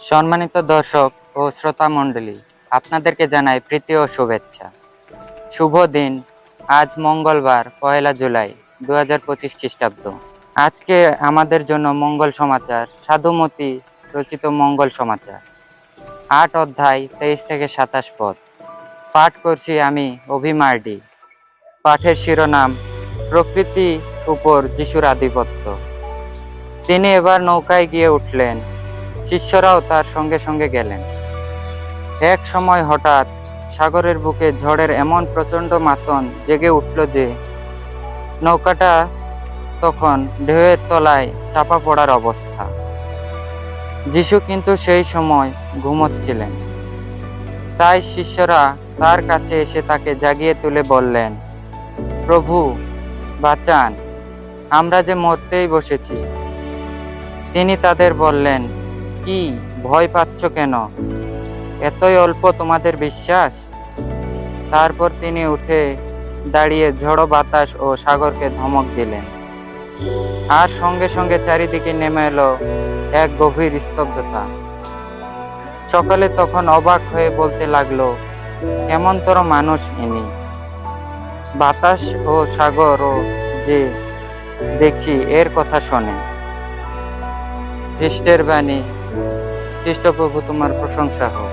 সম্মানিত দর্শক ও শ্রোতা মণ্ডলী, আপনাদেরকে জানাই প্রীতি ও শুভেচ্ছা। শুভ দিন। আজ মঙ্গলবার 1 জুলাই 2025 খ্রিস্টাব্দ। আজকে আমাদের জন্য মঙ্গল সমাচার, সাধুমতি রচিত মঙ্গল সমাচার, 8 অধ্যায় 23 থেকে 27 পদ। পাঠ করছি আমি অভিমার্ডি। পাঠের শিরোনাম প্রকৃতি উপর যিশুর আধিপত্য। তিনি এবার নৌকায় গিয়ে উঠলেন, শিষ্যরাও তার সঙ্গে সঙ্গে গেলেন। এক সময় হঠাৎ সাগরের বুকে ঝড়ের এমন প্রচণ্ড মাতন জেগে উঠল যে নৌকাটা তখন ঢেউয়ের তলায় চাপা পড়ার অবস্থা। যিশু কিন্তু সেই সময় ঘুমোচ্ছিলেন। তাই শিষ্যরা তার কাছে এসে তাকে জাগিয়ে তুলে বললেন, প্রভু, বাঁচান, আমরা যে মরতেই বসেছি। তিনি তাদের বললেন, কি ভয় পাচ্ছ কেন? এতই অল্প তোমাদের বিশ্বাস? তারপর তিনি উঠে দাঁড়িয়ে ঝড়ো বাতাস ও সাগরকে ধমক দিলেন, আর সঙ্গে সঙ্গে চারিদিকে নেমে এলো এক গভীর স্তব্ধতা। সকলে তখন অবাক হয়ে বলতে লাগলো, কেমনতর মানুষ ইনি! বাতাস ও সাগরও যে দেখছি এর কথা শোনে। খ্রিস্টের বাণী। খ্রিস্টপ্রভু তোমার প্রশংসা হোক।